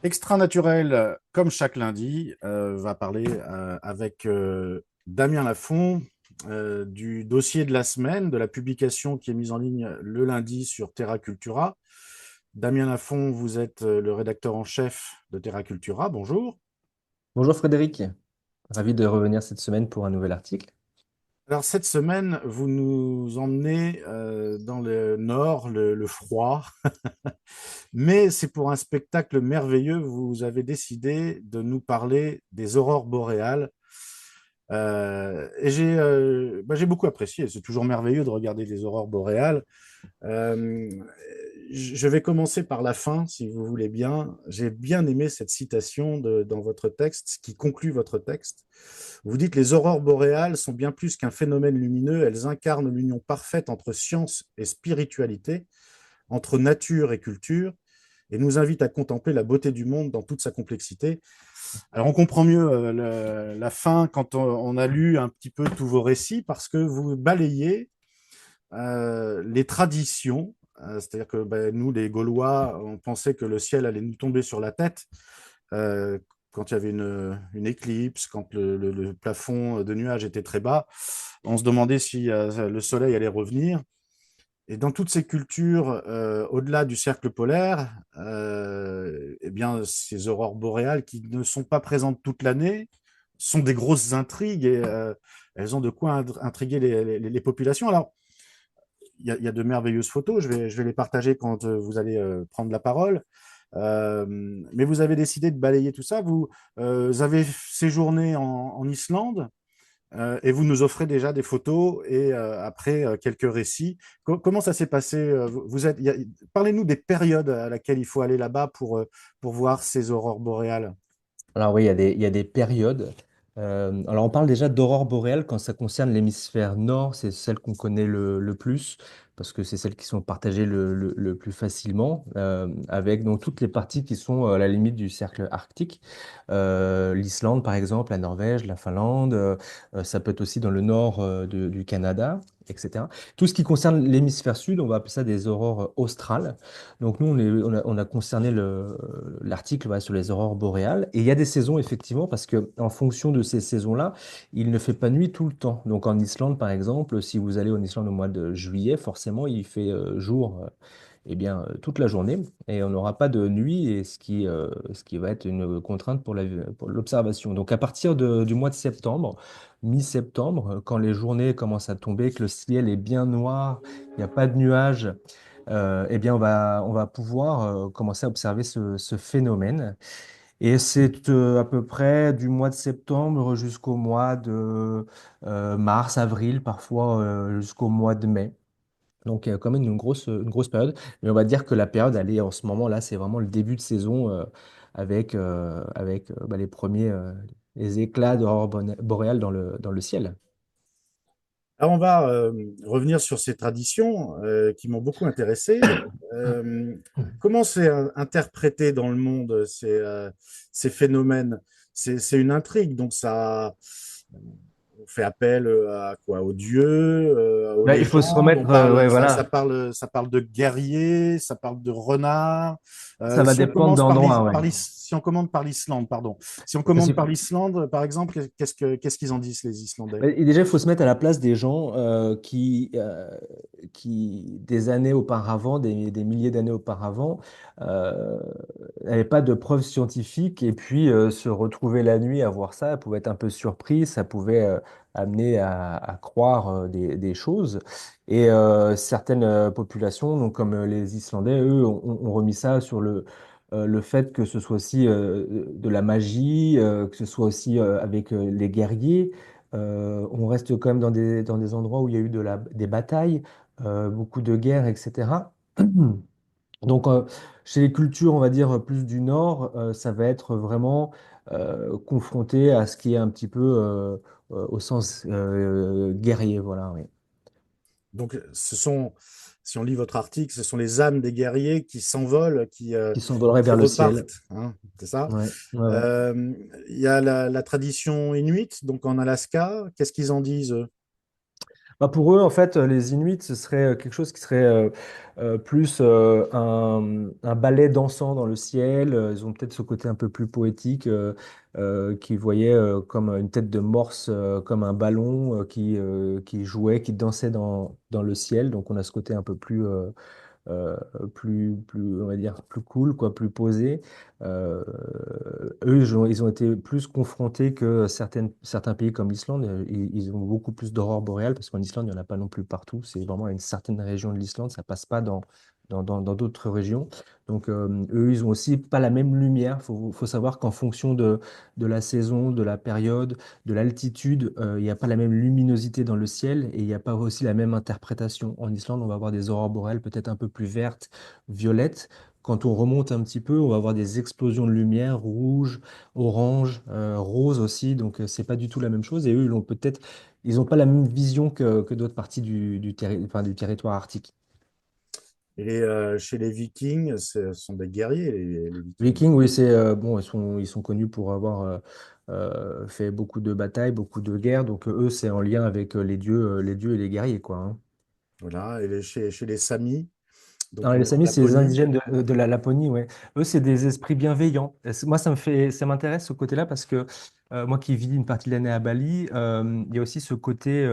Extra naturel, comme chaque lundi, va parler avec Damien Lafont du dossier de la semaine, de la publication qui est mise en ligne le lundi sur Terra Cultura. Damien Lafont, vous êtes le rédacteur en chef de Terra Cultura. Bonjour. Bonjour Frédéric, ravi de revenir cette semaine pour un nouvel article. Alors cette semaine, vous nous emmenez dans le nord, le froid, mais c'est pour un spectacle merveilleux. Vous avez décidé de nous parler des aurores boréales. Et j'ai beaucoup apprécié. C'est toujours merveilleux de regarder les aurores boréales. Euh, je vais commencer par la fin, si vous voulez bien. J'ai bien aimé cette citation dans votre texte, qui conclut votre texte. Vous dites: les aurores boréales sont bien plus qu'un phénomène lumineux. Elles incarnent l'union parfaite entre science et spiritualité, entre nature et culture, et nous invitent à contempler la beauté du monde dans toute sa complexité. Alors, on comprend mieux la fin quand on a lu un petit peu tous vos récits, parce que vous balayez les traditions. C'est-à-dire que nous, les Gaulois, on pensait que le ciel allait nous tomber sur la tête euh, quand il y avait une éclipse, quand le plafond de nuages était très bas. On se demandait si le soleil allait revenir. Et dans toutes ces cultures, au-delà du cercle polaire, eh bien, ces aurores boréales qui ne sont pas présentes toute l'année sont des grosses intrigues et elles ont de quoi intriguer les populations. Alors, il y a de merveilleuses photos, je vais les partager quand vous allez prendre la parole. Euh, mais vous avez décidé de balayer tout ça. Vous avez séjourné en Islande et vous nous offrez déjà des photos et après quelques récits. Comment ça s'est passé vous êtes, parlez-nous des périodes à laquelle il faut aller là-bas pour voir ces aurores boréales. Alors oui, il y a des périodes. Alors on parle déjà d'aurore boréale quand ça concerne l'hémisphère nord, c'est celle qu'on connaît le plus, parce que c'est celles qui sont partagées le plus facilement, avec donc toutes les parties qui sont à la limite du cercle arctique. L'Islande par exemple, la Norvège, la Finlande, ça peut être aussi dans le nord du Canada, etc. Tout ce qui concerne l'hémisphère sud, on va appeler ça des aurores australes. Donc nous, on a concerné l'article voilà, sur les aurores boréales. Et il y a des saisons, effectivement, parce que en fonction de ces saisons-là, il ne fait pas nuit tout le temps. Donc en Islande, par exemple, si vous allez en Islande au mois de juillet, forcément, il fait jour eh bien, toute la journée et on n'aura pas de nuit, et ce qui va être une contrainte pour l'observation. Donc à partir du mois de septembre, mi-septembre, quand les journées commencent à tomber, que le ciel est bien noir, il n'y a pas de nuages, eh bien, on va pouvoir commencer à observer ce phénomène. Et c'est à peu près du mois de septembre jusqu'au mois de mars, avril, parfois jusqu'au mois de mai. Donc, il y a quand même une grosse période. Mais on va dire que la période, elle est en ce moment-là, c'est vraiment le début de saison avec les premiers les éclats d'aurore boréale dans le ciel. Alors, on va revenir sur ces traditions qui m'ont beaucoup intéressé. Euh, Comment c'est interprété dans le monde ces phénomènes? C'est une intrigue, donc ça on fait appel à quoi? Aux dieux, aux Là, il faut se légendes. remettre, ouais, voilà. Ça parle de guerriers, ça parle de renards. Ça va Si on dépendre commence d'endroit, ouais. si on commande par l'Islande, pardon. Si on Parce commande que par l'Islande, par exemple, qu'est-ce qu'ils en disent les Islandais? Et déjà, il faut se mettre à la place des gens qui, des années auparavant, des milliers d'années auparavant, euh, n'avaient pas de preuves scientifiques, et puis se retrouver la nuit à voir ça, pouvait être un peu surpris, ça pouvait amener à croire des choses. Et certaines populations, donc comme les Islandais, eux, ont remis ça sur le fait que ce soit aussi de la magie, que ce soit aussi avec les guerriers. On reste quand même dans des endroits où il y a eu des batailles, beaucoup de guerres, etc. Donc, chez les cultures, on va dire, plus du Nord, ça va être vraiment confronté à ce qui est un petit peu au sens guerrier, voilà, oui. Donc, si on lit votre article, ce sont les âmes des guerriers qui s'envolent, Qui s'envoleraient qui vers le ciel. repartent, hein, c'est ça? Ouais, ouais, ouais. Il y a la tradition inuite, donc en Alaska. Qu'est-ce qu'ils en disent, eux? Bah, pour eux, en fait, les Inuits, ce serait quelque chose qui serait plus un ballet dansant dans le ciel. Ils ont peut-être ce côté un peu plus poétique qui voyait comme une tête de morse, comme un ballon qui jouait, qui dansait dans le ciel. Donc on a ce côté un peu euh, on va dire, plus cool, quoi, plus posé. Euh, Eux, ils ont été plus confrontés que certains pays comme l'Islande. Ils ont beaucoup plus d'aurores boréales parce qu'en Islande, il n'y en a pas non plus partout. C'est vraiment une certaine région de l'Islande. Ça passe pas dans d'autres régions. Donc, eux, ils ont aussi pas la même lumière. Faut savoir qu'en fonction de la saison, de la période, de l'altitude, il n'y a pas la même luminosité dans le ciel et il n'y a pas aussi la même interprétation. En Islande, on va avoir des aurores boréales peut-être un peu plus vertes, violettes. Quand on remonte un petit peu, on va avoir des explosions de lumière, rouge, orange, rose aussi. Donc, c'est pas du tout la même chose. Et eux, ils n'ont pas la même vision que d'autres parties enfin, du territoire arctique. Et chez les Vikings, ce sont des guerriers, les Vikings. Vikings, oui, c'est bon, ils sont connus pour avoir fait beaucoup de batailles, beaucoup de guerres. Donc, eux, c'est en lien avec les dieux et les guerriers, quoi, hein. Voilà. Et chez les Samis, Non, donc les Samis, c'est les Laponie. indigènes de la Laponie, ouais. Eux, c'est des esprits bienveillants. Moi, ça m'intéresse ce côté-là parce que moi qui vis une partie de l'année à Bali, il y a aussi ce côté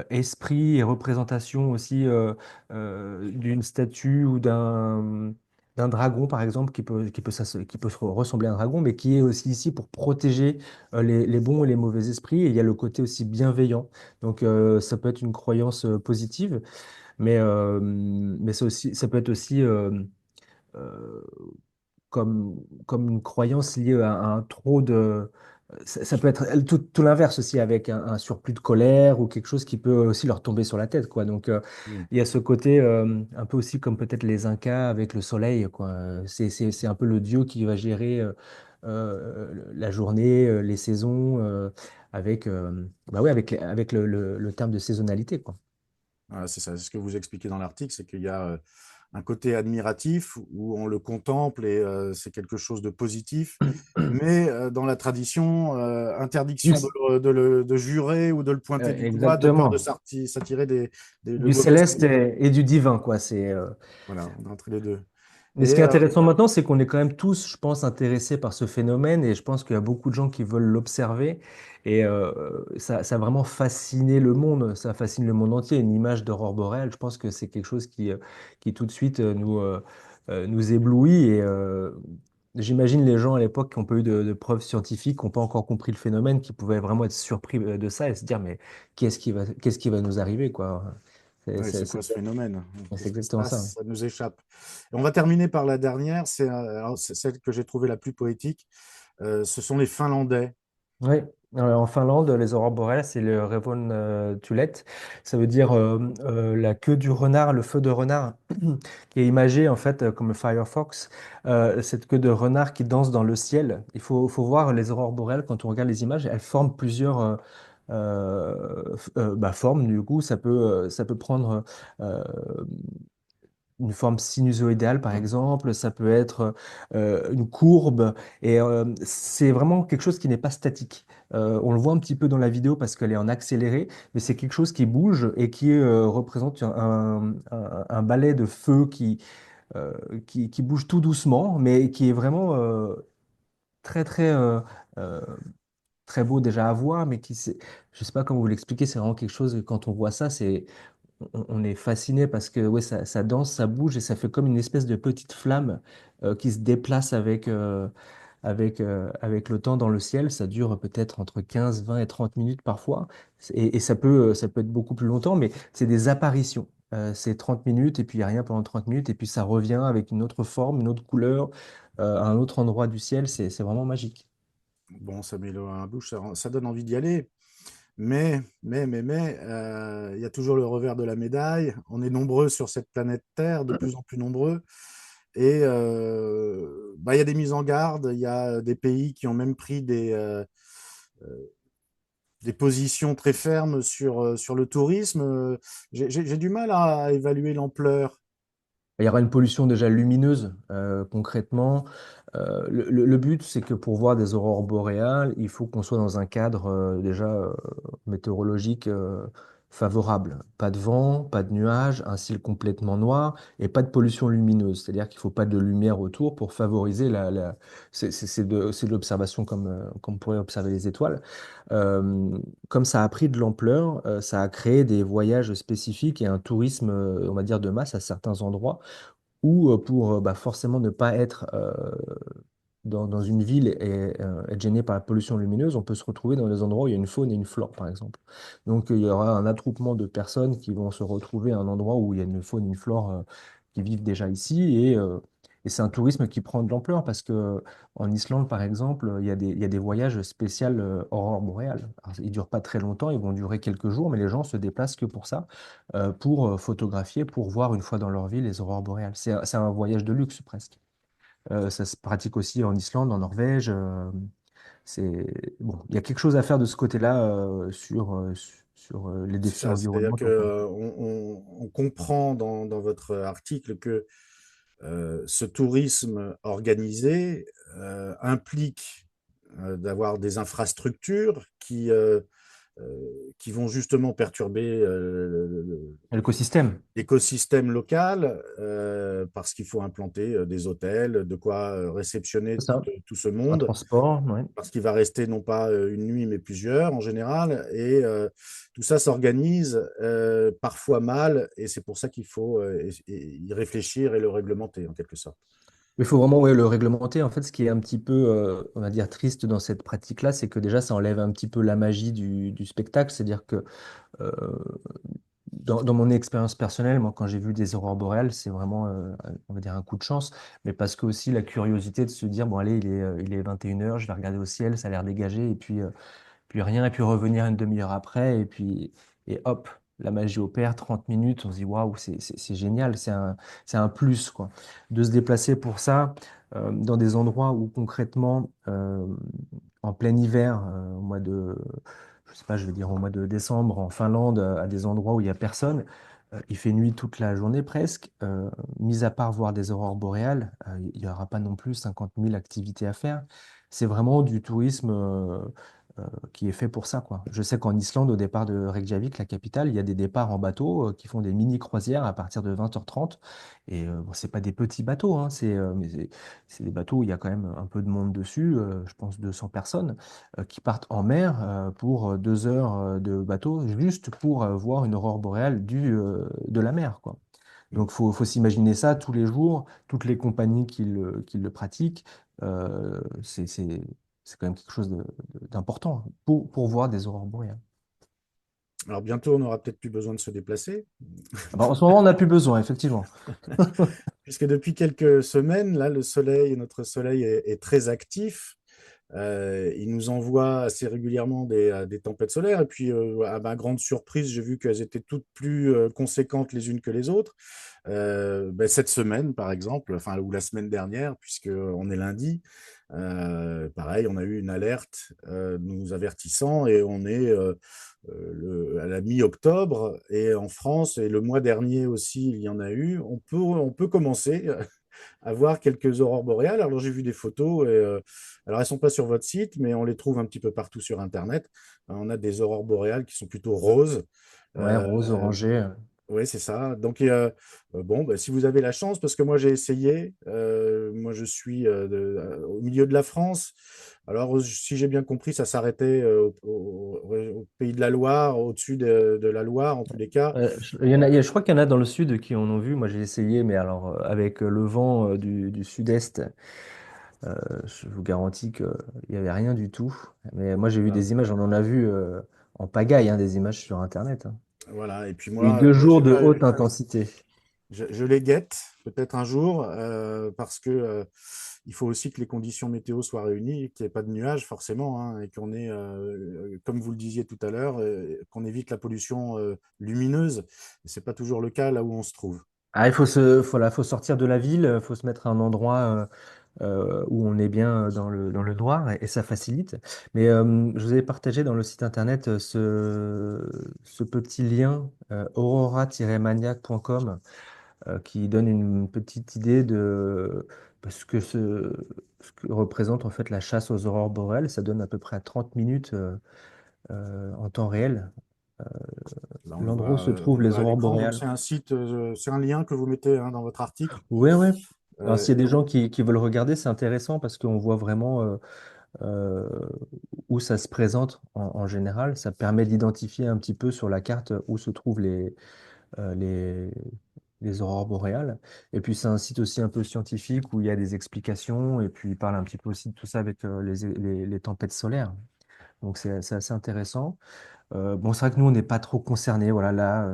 esprit et représentation aussi d'une statue ou d'un dragon, par exemple, qui peut ressembler à un dragon, mais qui est aussi ici pour protéger les bons et les mauvais esprits. Et il y a le côté aussi bienveillant. Donc, ça peut être une croyance positive. Mais ça peut être aussi euh, comme une croyance liée à un trop de. Ça peut être tout l'inverse aussi avec un surplus de colère ou quelque chose qui peut aussi leur tomber sur la tête, quoi. Donc, Hmm. il y a ce côté un peu aussi comme peut-être les Incas avec le soleil, quoi. C'est un peu le dieu qui va gérer la journée, les saisons, bah ouais, avec le terme de saisonnalité, quoi. Voilà, c'est ça. C'est ce que vous expliquez dans l'article, c'est qu'il y a un côté admiratif où on le contemple et c'est quelque chose de positif. Mais dans la tradition, interdiction de jurer ou de le pointer du doigt de peur de Exactement. s'attirer de Du mauvais céleste esprits. et du divin, quoi. Voilà, on est entre les deux. Mais ce Et qui est intéressant maintenant, c'est qu'on est quand même tous, je pense, intéressés par ce phénomène et je pense qu'il y a beaucoup de gens qui veulent l'observer et ça a vraiment fasciné le monde, ça fascine le monde entier. Une image d'aurore boréale, je pense que c'est quelque chose qui tout de suite nous éblouit et j'imagine les gens à l'époque qui n'ont pas eu de preuves scientifiques, qui n'ont pas encore compris le phénomène, qui pouvaient vraiment être surpris de ça et se dire, mais qu'est-ce qui va nous arriver, quoi? C'est ouais, c'est- c'est quoi c'est- ce phénomène? c'est Qu'est-ce qui se exactement ça. passe? Ça nous échappe. Et on va terminer par la dernière, alors, c'est celle que j'ai trouvée la plus poétique. Ce sont les Finlandais. Oui, en Finlande, les aurores boréales, c'est le Revontulet. Ça veut dire la queue du renard, le feu de renard, qui est imagé en fait comme le Firefox, cette queue de renard qui danse dans le ciel. Il faut voir les aurores boréales, quand on regarde les images, elles forment plusieurs formes. Du coup, ça peut prendre euh, une forme sinusoïdale, par exemple, ça peut être une courbe, et c'est vraiment quelque chose qui n'est pas statique. On le voit un petit peu dans la vidéo parce qu'elle est en accéléré, mais c'est quelque chose qui bouge et qui représente un balai de feu euh, qui bouge tout doucement, mais qui est vraiment très, très, euh, très beau déjà à voir, mais je sais pas comment vous l'expliquer, c'est vraiment quelque chose, quand on voit ça, on est fasciné parce que ouais, ça danse, ça bouge et ça fait comme une espèce de petite flamme qui se déplace avec le temps dans le ciel. Ça dure peut-être entre 15, 20 et 30 minutes parfois. Et ça peut être beaucoup plus longtemps, mais c'est des apparitions. C'est 30 minutes et puis il n'y a rien pendant 30 minutes et puis ça revient avec une autre forme, une autre couleur, à un autre endroit du ciel. C'est vraiment magique. Bon, ça met l'eau à la bouche, ça donne envie d'y aller. Mais, il y a toujours le revers de la médaille. On est nombreux sur cette planète Terre, de plus en plus nombreux. Et bah, il y a des mises en garde. Il y a des pays qui ont même pris des positions très fermes sur le tourisme. J'ai du mal à évaluer l'ampleur. Il y aura une pollution déjà lumineuse, concrètement. Le but, c'est que pour voir des aurores boréales, il faut qu'on soit dans un cadre déjà météorologique favorable. Pas de vent, pas de nuages, un ciel complètement noir et pas de pollution lumineuse. C'est-à-dire qu'il ne faut pas de lumière autour pour favoriser c'est de l'observation comme on pourrait observer les étoiles. Euh, Comme ça a pris de l'ampleur, ça a créé des voyages spécifiques et un tourisme, on va dire, de masse à certains endroits où, pour bah, forcément ne pas être dans une ville et être gêné par la pollution lumineuse, on peut se retrouver dans des endroits où il y a une faune et une flore, par exemple. Donc, il y aura un attroupement de personnes qui vont se retrouver à un endroit où il y a une faune et une flore qui vivent déjà ici. Et c'est un tourisme qui prend de l'ampleur parce que en Islande, par exemple, il y a des voyages spéciaux aurore boréale. Alors, ils ne durent pas très longtemps, ils vont durer quelques jours, mais les gens se déplacent que pour ça, pour photographier, pour voir une fois dans leur vie les aurores boréales. C'est un voyage de luxe presque. Ça se pratique aussi en Islande, en Norvège. C'est bon, il y a quelque chose à faire de ce côté-là sur les C'est défis ça, c'est-à-dire que environnementaux, quoi. on comprend dans votre article que ce tourisme organisé implique d'avoir des infrastructures qui vont justement perturber L'écosystème, l'écosystème local parce qu'il faut implanter des hôtels, de quoi réceptionner c'est ça. tout ce Un monde, transport, ouais. parce qu'il va rester non pas une nuit, mais plusieurs en général. Et tout ça s'organise parfois mal, et c'est pour ça qu'il faut y réfléchir et le réglementer en quelque sorte. Il faut vraiment ouais, le réglementer. En fait, ce qui est un petit peu, on va dire, triste dans cette pratique-là, c'est que déjà, ça enlève un petit peu la magie du spectacle. C'est-à-dire que euh, dans mon expérience personnelle, moi, quand j'ai vu des aurores boréales, c'est vraiment, on va dire, un coup de chance, mais parce que aussi la curiosité de se dire, bon, allez, il est 21 heures, je vais regarder au ciel, ça a l'air dégagé, et puis rien, et puis revenir une demi-heure après, et hop, la magie opère, 30 minutes, on se dit, waouh, c'est génial, c'est un plus, quoi. De se déplacer pour ça, dans des endroits où concrètement, en plein hiver, au mois de, je sais pas, je vais dire au mois de décembre, en Finlande, à des endroits où il n'y a personne, il fait nuit toute la journée presque, mis à part voir des aurores boréales, il n'y aura pas non plus 50 000 activités à faire. C'est vraiment du tourisme qui est fait pour ça, quoi. Je sais qu'en Islande, au départ de Reykjavik, la capitale, il y a des départs en bateau qui font des mini-croisières à partir de 20h30. Et bon, c'est pas des petits bateaux, hein, c'est des bateaux où il y a quand même un peu de monde dessus, je pense 200 personnes, qui partent en mer pour 2 heures de bateau, juste pour voir une aurore boréale de la mer, quoi. Donc, faut s'imaginer ça tous les jours, toutes les compagnies qui le pratiquent. euh, c'est, c'est, c'est quand même quelque chose d'important pour voir des aurores boréales. Alors bientôt, on n'aura peut-être plus besoin de se déplacer, Ah bah, en ce moment, on n'a plus besoin, effectivement. puisque depuis quelques semaines, là, notre soleil est très actif. Il nous envoie assez régulièrement des tempêtes solaires. Et puis, à ma grande surprise, j'ai vu qu'elles étaient toutes plus conséquentes les unes que les autres. Ben, cette semaine, par exemple, enfin, ou la semaine dernière, puisqu'on est lundi, pareil, on a eu une alerte nous avertissant et on est à la mi-octobre. Et en France, et le mois dernier aussi, il y en a eu. On peut commencer à voir quelques aurores boréales. Alors, j'ai vu des photos. Alors, elles ne sont pas sur votre site, mais on les trouve un petit peu partout sur Internet. On a des aurores boréales qui sont plutôt roses. Ouais, Euh, rose, orangé. oui, c'est ça. Donc, bon, bah, si vous avez la chance, parce que moi, j'ai essayé. Moi, je suis au milieu de la France. Alors, si j'ai bien compris, ça s'arrêtait au pays de la Loire, au-dessus de la Loire, en tous les cas. Je crois qu'il y en a dans le sud qui en ont vu. Moi, j'ai essayé, mais alors, avec le vent du sud-est, je vous garantis qu'il n'y avait rien du tout. Mais moi, j'ai vu Voilà. des images, on en a vu en pagaille, hein, des images sur Internet, hein. Voilà. Et puis Et moi, 2 jours j'ai de pas haute eu. intensité. Je les guette peut-être un jour parce que il faut aussi que les conditions météo soient réunies, qu'il n'y ait pas de nuages forcément, hein, et qu'on ait, comme vous le disiez tout à l'heure, qu'on évite la pollution lumineuse. Et c'est pas toujours le cas là où on se trouve. Ah, là, faut sortir de la ville, faut se mettre à un endroit où on est bien dans le noir et ça facilite. Mais je vous ai partagé dans le site internet ce petit lien aurora-maniac.com qui donne une petite idée de ce que représente en fait la chasse aux aurores boréales. Ça donne à peu près à 30 minutes en temps réel. Là, on le l'endroit où voit, se on trouvent le les voit à aurores l'écran. Donc, boréales. c'est un site, c'est un lien que vous mettez hein, dans votre article. Ouais, ouais. Alors, s'il y a des Et gens qui veulent regarder, c'est intéressant parce qu'on voit vraiment euh, où ça se présente en général. Ça permet d'identifier un petit peu sur la carte où se trouvent euh, les, les aurores boréales. Et puis, c'est un site aussi un peu scientifique où il y a des explications et puis il parle un petit peu aussi de tout ça avec les tempêtes solaires. Donc, c'est assez intéressant. Bon, c'est vrai que nous, on n'est pas trop concernés. Voilà, là,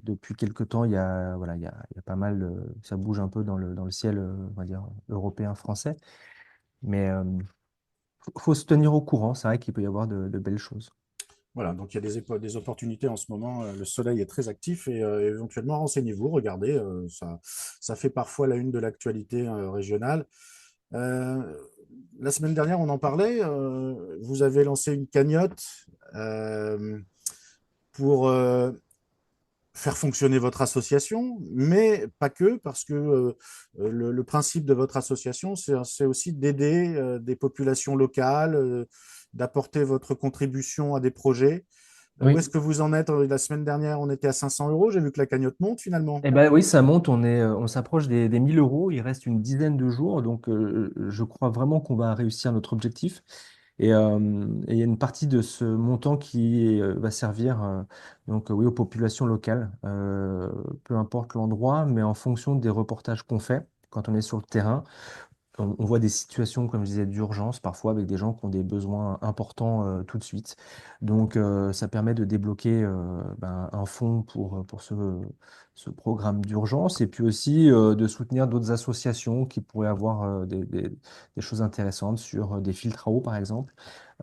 depuis quelque temps, voilà, il y a pas mal, ça bouge un peu dans le ciel, on va dire, européen, français. Mais faut se tenir au courant. C'est vrai qu'il peut y avoir de belles choses. voilà, donc il y a des opportunités en ce moment. Le soleil est très actif et éventuellement renseignez-vous, regardez, ça fait parfois la une de l'actualité régionale. Euh, la semaine dernière, on en parlait. Vous avez lancé une cagnotte euh, pour faire fonctionner votre association, mais pas que, parce que le principe de votre association, c'est aussi d'aider des populations locales, d'apporter votre contribution à des projets. Où est-ce Oui. que vous en êtes? La semaine dernière, on était à 500 euros. J'ai vu que la cagnotte monte finalement. Eh ben oui, ça monte. On s'approche des 1000 euros. Il reste une dizaine de jours. Donc, je crois vraiment qu'on va réussir notre objectif. Et il y a une partie de ce montant qui va servir donc oui aux populations locales, peu importe l'endroit, mais en fonction des reportages qu'on fait quand on est sur le terrain. On voit des situations, comme je disais, d'urgence, parfois avec des gens qui ont des besoins importants tout de suite. Donc, ça permet de débloquer un fonds pour ce programme d'urgence et puis aussi de soutenir d'autres associations qui pourraient avoir des choses intéressantes sur des filtres à eau, par exemple.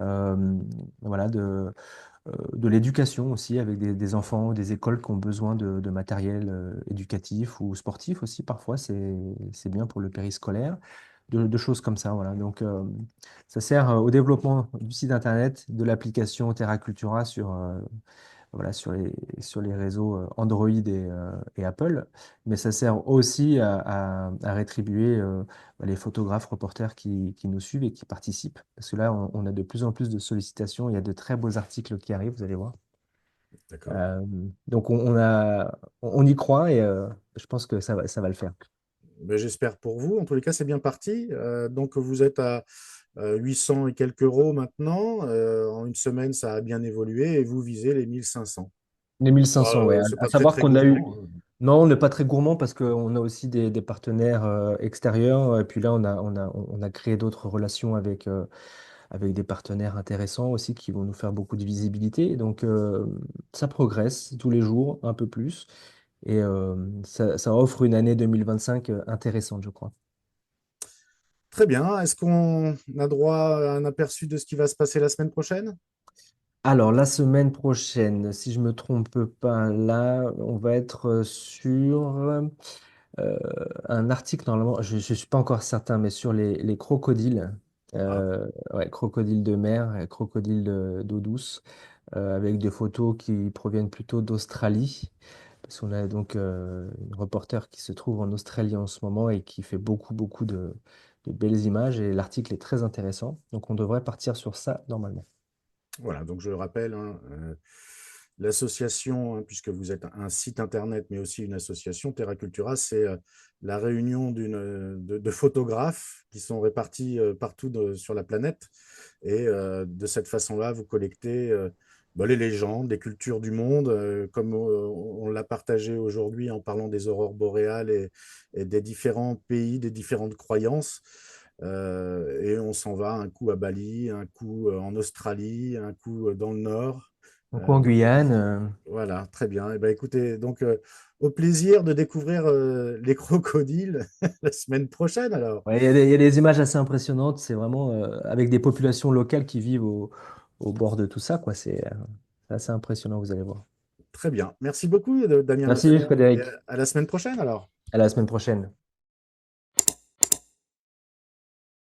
Euh, voilà, de l'éducation aussi avec des enfants, des écoles qui ont besoin de matériel éducatif ou sportif aussi, parfois, c'est bien pour le périscolaire de choses comme ça. Voilà. Donc, ça sert au développement du site internet, de l'application Terra Cultura voilà, sur les réseaux Android et Apple, mais ça sert aussi à rétribuer les photographes, reporters qui nous suivent et qui participent. Parce que là, on a de plus en plus de sollicitations, il y a de très beaux articles qui arrivent, vous allez voir. D'accord. Euh, donc, on y croit et je pense que ça va le faire. Ben, j'espère pour vous. En tous les cas, c'est bien parti. Donc, vous êtes à 800 et quelques euros maintenant. En une semaine, ça a bien évolué et vous visez les 1500. Les 1500, ouais. C'est À pas très, savoir très qu'on a eu. gourmand. Non, on n'est pas très gourmand parce qu'on a aussi des partenaires extérieurs. Et puis là, on a créé d'autres relations avec des partenaires intéressants aussi qui vont nous faire beaucoup de visibilité. Donc, ça progresse tous les jours, un peu plus. Et ça offre une année 2025 intéressante, je crois. Très bien. Est-ce qu'on a droit à un aperçu de ce qui va se passer la semaine prochaine? Alors, la semaine prochaine, si je me trompe pas, là, on va être sur un article, normalement, je ne suis pas encore certain, mais sur les crocodiles, Ah, ouais, crocodiles de mer et crocodiles d'eau douce, avec des photos qui proviennent plutôt d'Australie. Parce qu'on a donc une reporter qui se trouve en Australie en ce moment et qui fait beaucoup de belles images. Et l'article est très intéressant. Donc, on devrait partir sur ça normalement. voilà. Donc, je le rappelle, hein, l'association, hein, puisque vous êtes un site internet, mais aussi une association, Terra Cultura, c'est la réunion de photographes qui sont répartis partout sur la planète. Et de cette façon-là, vous collectez les légendes, les cultures du monde, comme on l'a partagé aujourd'hui en parlant des aurores boréales et des différents pays, des différentes croyances. Et on s'en va un coup à Bali, un coup en Australie, un coup dans le nord. Donc, en Donc Guyane, voilà, très bien. Eh ben, écoutez, donc au plaisir de découvrir les crocodiles la semaine prochaine alors. ouais, il y a des images assez impressionnantes. C'est vraiment avec des populations locales qui vivent au bord de tout ça, quoi. C'est assez impressionnant, vous allez voir. Très bien. Merci beaucoup, Damien. Merci, Et Frédéric. à la semaine prochaine alors. À la semaine prochaine.